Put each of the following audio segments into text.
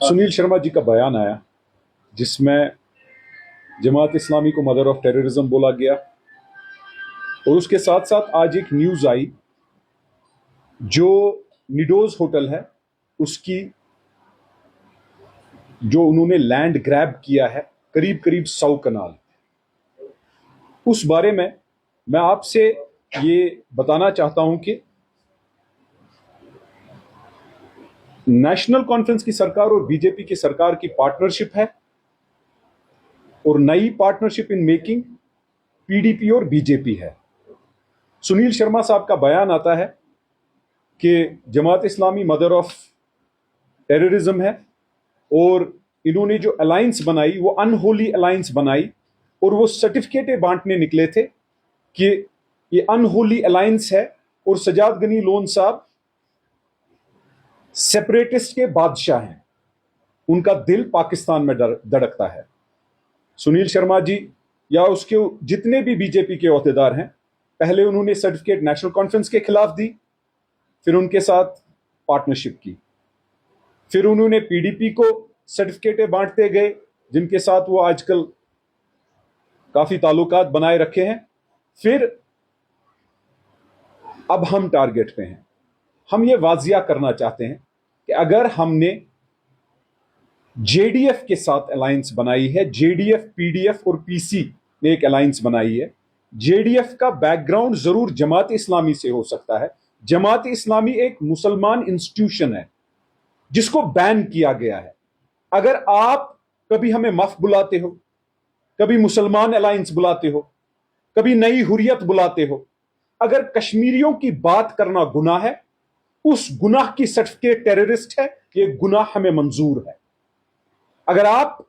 सुनील शर्मा जी का बयान आया जिसमें जमात इस्लामी को मदर ऑफ टेररिज्म बोला गया, और उसके साथ साथ आज एक न्यूज आई जो निडोज होटल है उसकी जो उन्होंने लैंड ग्रैब किया है करीब करीब 100 कनाल, उस बारे में मैं आपसे ये बताना चाहता हूं कि नेशनल कॉन्फ्रेंस की सरकार और बीजेपी की सरकार की पार्टनरशिप है, और नई पार्टनरशिप इन मेकिंग पीडीपी और बीजेपी है। सुनील शर्मा साहब का बयान आता है कि Jamaat Islami mother of terrorism है, और इन्होंने जो अलायंस बनाई वो अनहोली अलायंस बनाई, और वो सर्टिफिकेटें बांटने निकले थे कि ये अनहोली अलायंस है और सजाद गनी लोन साहब सेपरेटिस्ट के बादशाह हैं, उनका दिल पाकिस्तान में धड़कता है। सुनील शर्मा जी या उसके जितने भी बीजेपी के ओहदेदार हैं, पहले उन्होंने सर्टिफिकेट नेशनल कॉन्फ्रेंस के खिलाफ दी, फिर उनके साथ पार्टनरशिप की, फिर उन्होंने पीडीपी को सर्टिफिकेटें बांटते गए जिनके साथ वो आजकल काफी ताल्लुकात बनाए रखे हैं। फिर अब हम टारगेट पे हैं। हम ये वाजिया करना चाहते हैं कि अगर हमने जेडीएफ के साथ अलायंस बनाई है, जेडीएफ पीडीएफ और पीसी ने एक अलायंस बनाई है, जेडीएफ का बैकग्राउंड जरूर जमात इस्लामी से हो सकता है। जमात इस्लामी एक मुसलमान इंस्टीट्यूशन है जिसको बैन किया गया है। अगर आप कभी हमें मफ बुलाते हो, कभी मुसलमान अलायंस बुलाते हो, कभी नई हुर्रियत बुलाते हो, अगर कश्मीरियों की बात करना गुनाह है, उस गुनाह की सर्टिफिकेट टेररिस्ट है, ये गुनाह हमें मंजूर है। अगर आप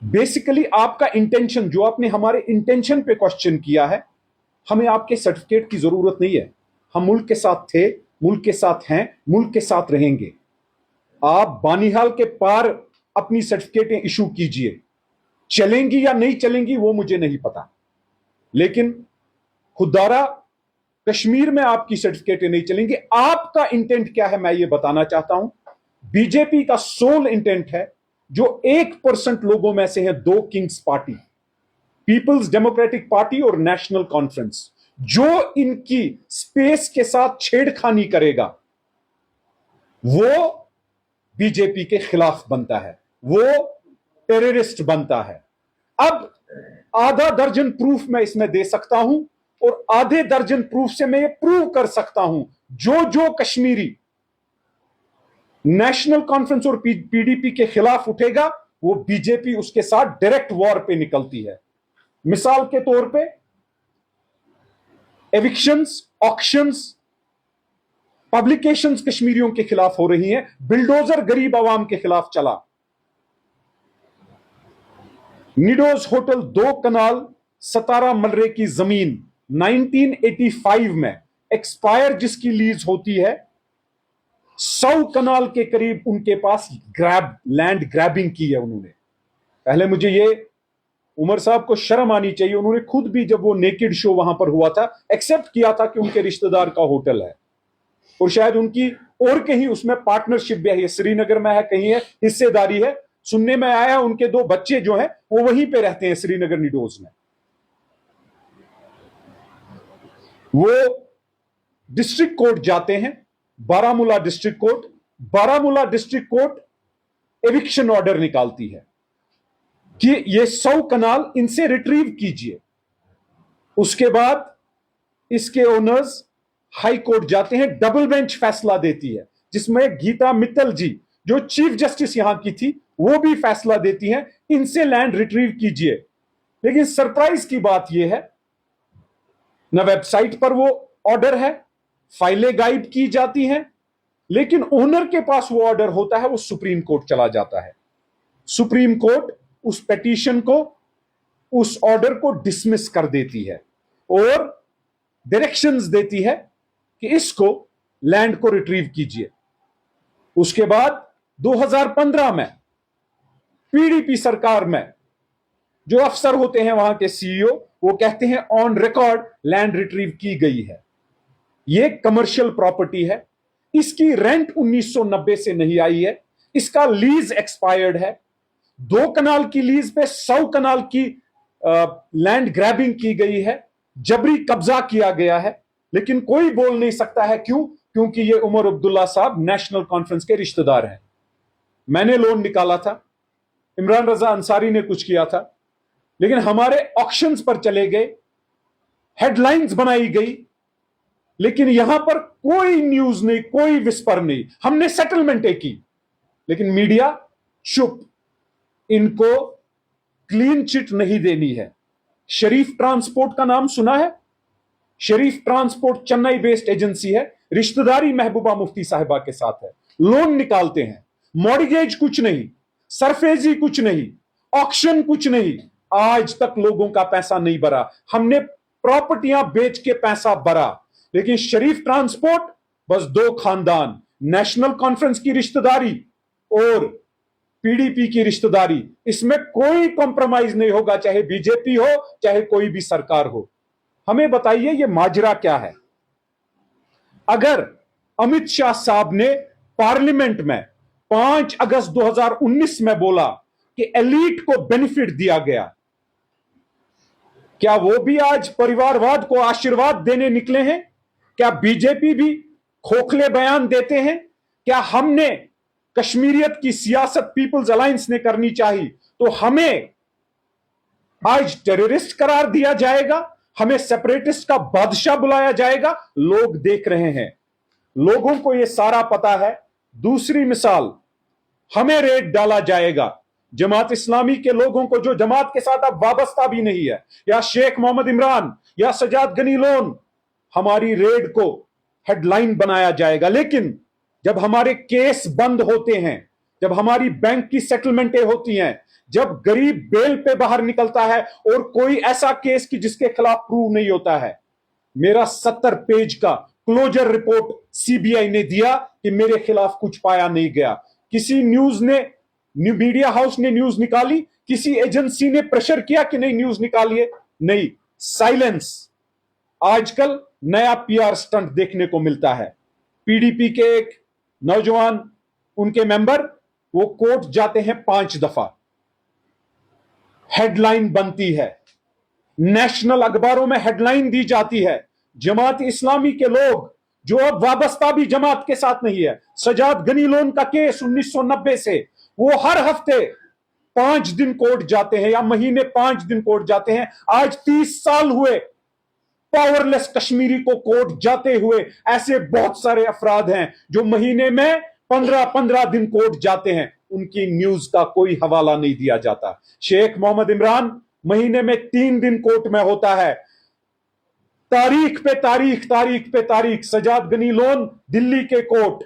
बेसिकली आपका इंटेंशन, जो आपने हमारे इंटेंशन पे क्वेश्चन किया है, हमें आपके सर्टिफिकेट की जरूरत नहीं है। हम मुल्क के साथ थे, मुल्क के साथ हैं, मुल्क के साथ रहेंगे। आप बानिहाल के पार अपनी सर्टिफिकेटें इशू कीजिए, चलेंगी या नहीं चलेंगी वो मुझे नहीं पता, लेकिन खुदारा कश्मीर में आपकी सर्टिफिकेटें नहीं चलेंगी। आपका इंटेंट क्या है मैं ये बताना चाहता हूं। बीजेपी का सोल इंटेंट है, जो 1% लोगों में से है, दो kings party, peoples democratic party और नेशनल कॉन्फ्रेंस, जो इनकी स्पेस के साथ छेड़खानी करेगा वो बीजेपी के खिलाफ बनता है, वो टेररिस्ट बनता है। अब आधा दर्जन प्रूफ मैं इसमें दे सकता हूं, और आधे दर्जन प्रूफ से मैं ये प्रूव कर सकता हूं जो जो कश्मीरी नेशनल कॉन्फ्रेंस और पीडीपी के खिलाफ उठेगा वो बीजेपी उसके साथ डायरेक्ट वॉर पे निकलती है। मिसाल के तौर पे एविक्शंस, ऑक्शंस, पब्लिकेशंस कश्मीरियों के खिलाफ हो रही हैं, बिल्डोजर गरीब आवाम के खिलाफ चला। निडोज होटल 2 कनाल 17 मलरे की जमीन 1985 में एक्सपायर जिसकी लीज होती है, 100 कनाल के करीब उनके पास लैंड ग्रैबिंग की है उन्होंने। पहले मुझे ये उमर साहब को शर्म आनी चाहिए, उन्होंने खुद भी जब वो नेकेड शो वहां पर हुआ था एक्सेप्ट किया था कि उनके रिश्तेदार का होटल है, और शायद उनकी और कहीं उसमें पार्टनरशिप भी है, श्रीनगर में है, कहीं है हिस्सेदारी है। सुनने में आया उनके 2 बच्चे जो हैं वो वहीं पे रहते हैं श्रीनगर निडोज में। वो डिस्ट्रिक्ट कोर्ट जाते हैं, Baramulla district court, Baramulla district court eviction order निकालती है कि ये 100 कनाल इनसे रिट्रीव कीजिए। उसके बाद इसके ओनर्स हाई कोर्ट जाते हैं, डबल बेंच फैसला देती है जिसमें गीता मित्तल जी जो चीफ जस्टिस यहां की थी वो भी फैसला देती हैं, इनसे लैंड रिट्रीव कीजिए। लेकिन सरप्राइज की बात यह है, न वेबसाइट पर वो ऑर्डर है, फाइलें गायब की जाती हैं, लेकिन ओनर के पास वो ऑर्डर होता है, वो सुप्रीम कोर्ट चला जाता है। सुप्रीम कोर्ट उस पिटीशन को, उस ऑर्डर को डिसमिस कर देती है और डायरेक्शंस देती है कि इसको लैंड को रिट्रीव कीजिए। उसके बाद 2015 में पीडीपी सरकार में जो अफसर होते हैं वहां के सीईओ, वो कहते हैं ऑन रिकॉर्ड लैंड रिट्रीव की गई है, ये कमर्शियल प्रॉपर्टी है, इसकी रेंट 1990 से नहीं आई है, इसका लीज एक्सपायर्ड है। 2 कनाल की लीज पे 100 कनाल की लैंड ग्रैबिंग की गई है, जबरी कब्जा किया गया है, लेकिन कोई बोल नहीं सकता है। क्यों? क्योंकि ये उमर अब्दुल्ला साहब नेशनल कॉन्फ्रेंस के रिश्तेदार हैं। मैंने लोन निकाला था, इमरान रजा अंसारी ने कुछ किया था, लेकिन हमारे ऑक्शंस पर चले गए, हेडलाइंस बनाई गई, लेकिन यहां पर कोई न्यूज नहीं, कोई विस्पर नहीं। हमने सेटलमेंटें की, लेकिन मीडिया चुप। इनको क्लीन चिट नहीं देनी है। शरीफ ट्रांसपोर्ट का नाम सुना है? शरीफ ट्रांसपोर्ट चेन्नई बेस्ड एजेंसी है, रिश्तेदारी महबूबा मुफ्ती साहिबा के साथ है। लोन निकालते हैं, मॉर्गेज कुछ नहीं, सरफेजी कुछ नहीं, ऑक्शन कुछ नहीं। आज तक लोगों का पैसा नहीं भरा। हमने प्रॉपर्टियां बेच के पैसा भरा, लेकिन शरीफ ट्रांसपोर्ट बस 2 खानदान, नेशनल कॉन्फ्रेंस की रिश्तेदारी और पीडीपी की रिश्तेदारी, इसमें कोई कॉम्प्रोमाइज नहीं होगा, चाहे बीजेपी हो चाहे कोई भी सरकार हो। हमें बताइए ये माजरा क्या है? अगर अमित शाह साहब ने पार्लियामेंट में 5 अगस्त 2019 में बोला कि एलीट को बेनिफिट दिया गया, क्या वो भी आज परिवारवाद को आशीर्वाद देने निकले हैं? क्या बीजेपी भी खोखले बयान देते हैं? क्या हमने कश्मीरियत की सियासत पीपल्स अलायंस ने करनी चाहिए तो हमें आज टेररिस्ट करार दिया जाएगा, हमें सेपरेटिस्ट का बादशाह बुलाया जाएगा? लोग देख रहे हैं, लोगों को यह सारा पता है। दूसरी मिसाल, हमें रेड डाला जाएगा जमात इस्लामी के लोगों को, जो जमात के साथ अब वाबस्ता भी नहीं है, या शेख मोहम्मद इमरान या सजाद गनी लोन, हमारी रेड को हेडलाइन बनाया जाएगा। लेकिन जब हमारे केस बंद होते हैं, जब हमारी बैंक की सेटलमेंटें होती हैं, जब गरीब बेल पे बाहर निकलता है और कोई ऐसा केस की जिसके खिलाफ प्रूव नहीं होता है, मेरा 70 पेज का क्लोजर रिपोर्ट सीबीआई ने दिया कि मेरे खिलाफ कुछ पाया नहीं गया। किसी न्यूज ने, मीडिया हाउस ने न्यूज निकाली, किसी एजेंसी ने प्रेशर किया कि नहीं न्यूज निकालिए? नहीं, साइलेंस। आजकल नया पीआर स्टंट देखने को मिलता है। पीडीपी के एक नौजवान, उनके मेंबर, वो कोर्ट जाते हैं 5 दफा, हेडलाइन बनती है, नेशनल अखबारों में हेडलाइन दी जाती है। जमात इस्लामी के लोग जो अब वाबस्ता भी जमात के साथ नहीं है, सजाद गनी लोन का केस 1990 से, वो हर हफ्ते 5 दिन कोर्ट जाते हैं या महीने 5 दिन कोर्ट जाते हैं। आज 30 साल हुए पावरलेस कश्मीरी को कोर्ट जाते हुए। ऐसे बहुत सारे अफराद हैं जो महीने में 15-15 दिन कोर्ट जाते हैं, उनकी न्यूज का कोई हवाला नहीं दिया जाता। शेख मोहम्मद इमरान महीने में 3 दिन कोर्ट में होता है, तारीख पे तारीख, तारीख पे तारीख। सजाद गनी लोन दिल्ली के कोर्ट,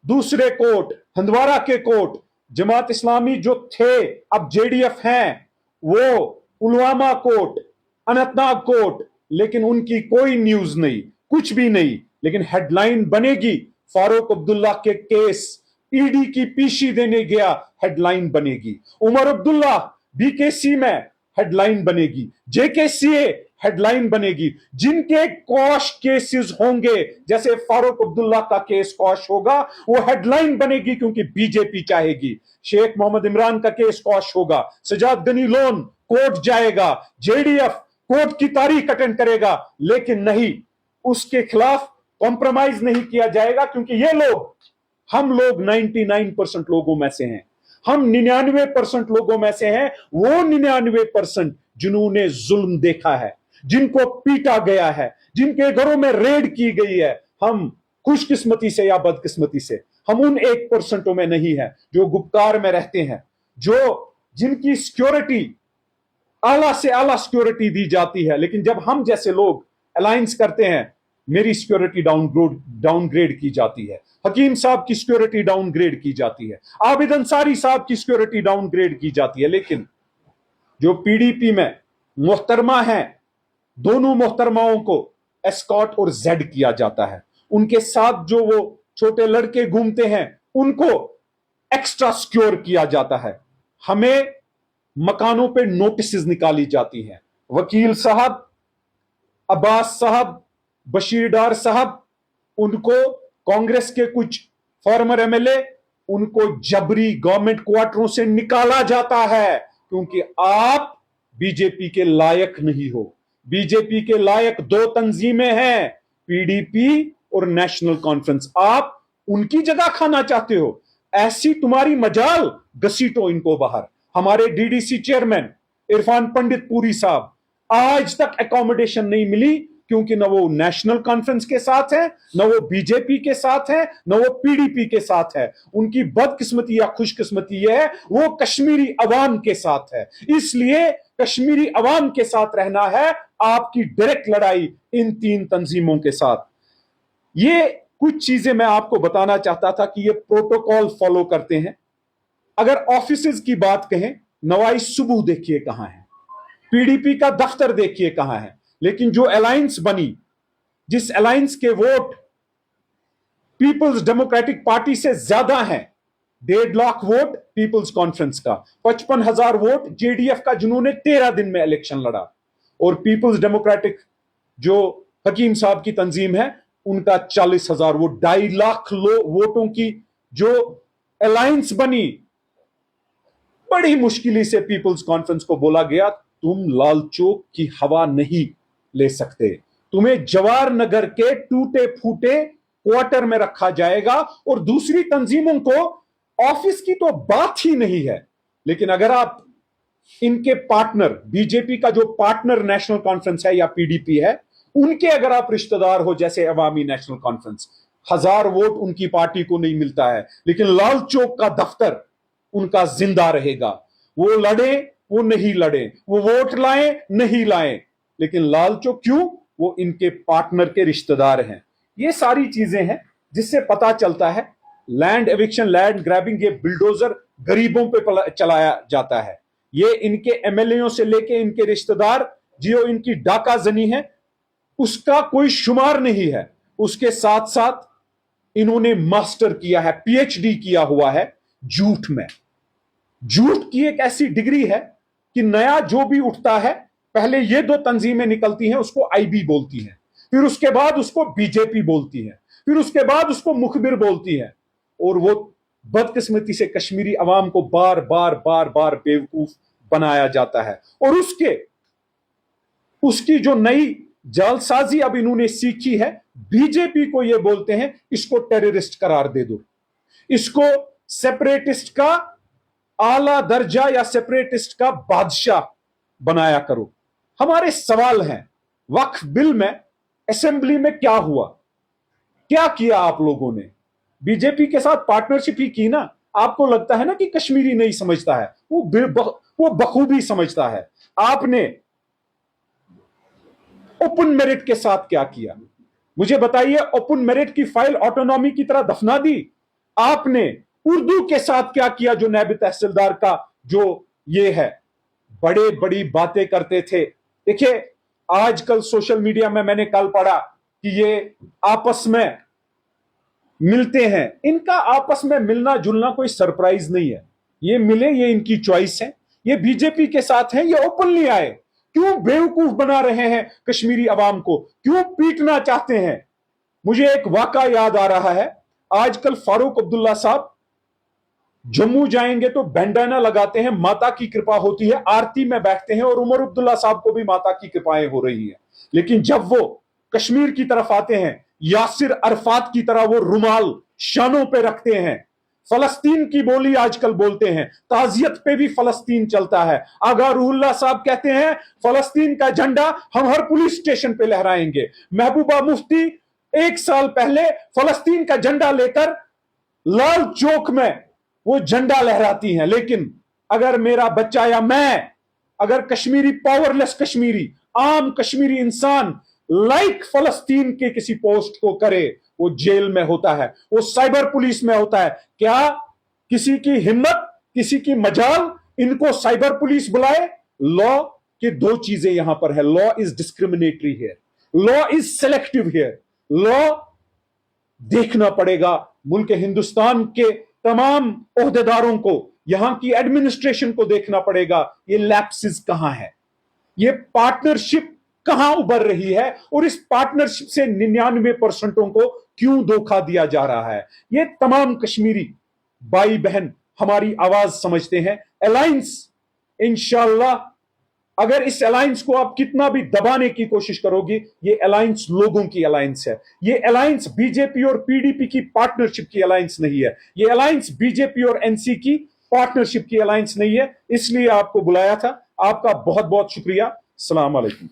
दूसरे कोर्ट हंदवारा के कोर्ट। जमात इस्लामी जो थे अब जेडीएफ हैं, वो पुलवामा कोर्ट, अनंतनाग कोर्ट, लेकिन उनकी कोई न्यूज नहीं, कुछ भी नहीं। लेकिन हेडलाइन बनेगी, फारूक अब्दुल्ला के केस ईडी की पीशी देने गया, हेडलाइन बनेगी। उमर अब्दुल्ला बीकेसी में हेडलाइन बनेगी, जेकेसीए हेडलाइन बनेगी। जिनके कॉश केसेस होंगे, जैसे फारूक अब्दुल्ला का केस कॉश होगा, वो हेडलाइन बनेगी क्योंकि बीजेपी चाहेगी। शेख मोहम्मद इमरान का केस कॉश होगा, सजाद गनी लोन कोर्ट जाएगा, जेडीएफ कोर्ट की तारीख अटेंड करेगा, लेकिन नहीं, उसके खिलाफ कॉम्प्रोमाइज नहीं किया जाएगा। क्योंकि ये लोग, हम लोग 99% लोगों में से हैं, हम 99% लोगों में से हैं, वो 99% जिन्होंने जुल्म देखा है, जिनको पीटा गया है, जिनके घरों में रेड की गई है। हम खुशकिस्मती से या बदकिस्मती से हम उन 1% में नहीं है जो गुप्कार में रहते हैं, जो जिनकी सिक्योरिटी आला से आला सिक्योरिटी दी जाती है। लेकिन जब हम जैसे लोग अलायंस करते हैं, मेरी सिक्योरिटी डाउनग्रेड की जाती है, हकीम साहब की सिक्योरिटी डाउनग्रेड की जाती है, आबिद अंसारी साहब की सिक्योरिटी डाउनग्रेड की जाती है। लेकिन जो पीडीपी में मोहतरमा है, दोनों मोहतरमाओं को एस्कॉट और जेड किया जाता है। उनके साथ जो वो छोटे लड़के घूमते हैं, उनको एक्स्ट्रा सिक्योर किया जाता है। हमें मकानों पे नोटिस निकाली जाती हैं। वकील साहब, अब्बास साहब, बशीर डार साहब, उनको कांग्रेस के कुछ फॉर्मर एमएलए उनको जबरी गवर्नमेंट क्वार्टरों से निकाला जाता है, क्योंकि आप बीजेपी के लायक नहीं हो। बीजेपी के लायक दो तंजीमें हैं, पीडीपी और नेशनल कॉन्फ्रेंस। आप उनकी जगह खाना चाहते हो, ऐसी तुम्हारी मजाल, घसीटो इनको बाहर। हमारे डीडीसी चेयरमैन इरफान पंडित पूरी साहब, आज तक एकोमोडेशन नहीं मिली, क्योंकि न वो नेशनल कॉन्फ्रेंस के साथ है, न वो बीजेपी के साथ है, न वो पीडीपी के साथ है। उनकी बदकिस्मती या खुशकिस्मती ये है, वो कश्मीरी अवाम के साथ है। इसलिए कश्मीरी अवाम के साथ रहना है आपकी डायरेक्ट लड़ाई इन तीन तंजीमों के साथ। ये कुछ चीजें मैं आपको बताना चाहता था कि ये प्रोटोकॉल फॉलो करते हैं। अगर ऑफिसेज की बात कहें, नवाई सुबह देखिए कहां है, पीडीपी का दफ्तर देखिए कहां है, लेकिन जो अलायंस बनी, जिस अलायंस के वोट पीपल्स डेमोक्रेटिक पार्टी से ज्यादा हैं, 1.5 लाख वोट पीपल्स कॉन्फ्रेंस का, 55,000 वोट जेडीएफ का जिन्होंने 13 दिन में इलेक्शन लड़ा, और पीपल्स डेमोक्रेटिक जो हकीम साहब की तंजीम है उनका 40,000 वोट, 2.5 लाख वोटों की जो अलायंस बनी। बड़ी मुश्किल से पीपल्स कॉन्फ्रेंस को बोला गया, तुम लाल चौक की हवा नहीं ले सकते, तुम्हें जवाहर नगर के टूटे फूटे क्वार्टर में रखा जाएगा, और दूसरी तंजीमों को ऑफिस की तो बात ही नहीं है। लेकिन अगर आप इनके पार्टनर, बीजेपी का जो पार्टनर नेशनल कॉन्फ्रेंस है या पीडीपी है, उनके अगर आप रिश्तेदार हो, जैसे अवामी नेशनल कॉन्फ्रेंस, 1000 वोट उनकी पार्टी को नहीं मिलता है, लेकिन लाल चौक का दफ्तर उनका जिंदा रहेगा। वो लड़े, वो नहीं लड़े, वो वोट लाए, नहीं लाए, लेकिन लाल चौक क्यों? वो इनके पार्टनर के रिश्तेदार हैं। ये सारी चीजें हैं जिससे पता चलता है लैंड एविक्शन, लैंड ग्रैबिंग, ये बिल्डोजर गरीबों पे चलाया जाता है। ये इनके एमएलए से लेके इनके रिश्तेदार, जो इनकी डाका जनी है, उसका कोई शुमार नहीं है। उसके साथ साथ इन्होंने मास्टर किया है, पीएचडी किया हुआ है झूठ में। झूठ की एक ऐसी डिग्री है कि नया जो भी उठता है, पहले ये दो तंजीमें निकलती हैं, उसको आईबी बोलती हैं, फिर उसके बाद उसको बीजेपी बोलती है, फिर उसके बाद उसको मुखबिर बोलती है, और वो बदकिस्मती से कश्मीरी अवाम को बार बार बार बार बेवकूफ बनाया जाता है। और उसकी जो नई जालसाजी अब इन्होंने सीखी है, बीजेपी को ये बोलते हैं इसको टेररिस्ट करार दे दो, इसको सेपरेटिस्ट का आला दर्जा या सेपरेटिस्ट का बादशाह बनाया करो। हमारे सवाल हैं, वक्फ बिल में असेंबली में क्या हुआ, क्या किया आप लोगों ने? बीजेपी के साथ पार्टनरशिप ही की ना। आपको लगता है ना कि कश्मीरी नहीं समझता है, वो बखूबी समझता है। आपने ओपन मेरिट के साथ क्या किया, मुझे बताइए। ओपन मेरिट की फाइल ऑटोनॉमी की तरह दफना दी। आपने उर्दू के साथ क्या किया, जो नायब तहसीलदार का जो ये है, बड़े बड़ी बातें करते थे। देखिए, आजकल सोशल मीडिया में मैंने कल पढ़ा कि ये आपस में मिलते हैं। इनका आपस में मिलना जुलना कोई सरप्राइज नहीं है, ये मिले, ये इनकी चॉइस है। ये बीजेपी के साथ हैं, ये ओपनली आए। क्यों बेवकूफ बना रहे हैं कश्मीरी अवाम को, क्यों पीटना चाहते हैं? मुझे एक वाक़ा याद आ रहा है। आजकल फारूक अब्दुल्ला साहब जम्मू जाएंगे तो बैंडाना लगाते हैं, माता की कृपा होती है, आरती में बैठते हैं, और उमर अब्दुल्ला साहब को भी माता की कृपाएं हो रही है। लेकिन जब वो कश्मीर की तरफ आते हैं, यासिर अरफात की तरह वो रुमाल शानों पे रखते हैं, फलस्तीन की बोली आजकल बोलते हैं, ताजियत पे भी फलस्तीन चलता है। आगा रूहुल्लाह साहब कहते हैं फलस्तीन का झंडा हम हर पुलिस स्टेशन पे लहराएंगे। महबूबा मुफ्ती 1 साल पहले फलस्तीन का झंडा लेकर लाल चौक में वो झंडा लहराती हैं। लेकिन अगर मेरा बच्चा या मैं, अगर कश्मीरी, पावरलेस कश्मीरी, आम कश्मीरी इंसान लाइक फलस्तीन के किसी पोस्ट को करे, वो जेल में होता है, वो साइबर पुलिस में होता है। क्या किसी की हिम्मत, किसी की मजाल इनको साइबर पुलिस बुलाए? लॉ की 2 चीजें यहां पर है। Law is discriminatory here, law is selective here. Law देखना पड़ेगा मुल्क हिंदुस्तान के तमाम ओहदेदारों को, यहां की एडमिनिस्ट्रेशन को देखना पड़ेगा ये लैप्सेस कहां है, ये पार्टनरशिप कहां उभर रही है, और इस पार्टनरशिप से 99% को क्यों धोखा दिया जा रहा है। ये तमाम कश्मीरी भाई बहन हमारी आवाज समझते हैं। अलायंस इंशाल्लाह, अगर इस अलायंस को आप कितना भी दबाने की कोशिश करोगे, ये अलायंस लोगों की अलायंस है। ये अलायंस बीजेपी और पीडीपी की पार्टनरशिप की अलायंस नहीं है। ये अलायंस बीजेपी और एनसी की पार्टनरशिप की अलायंस नहीं है। इसलिए आपको बुलाया था। आपका बहुत बहुत शुक्रिया। अस्सलाम वालेकुम।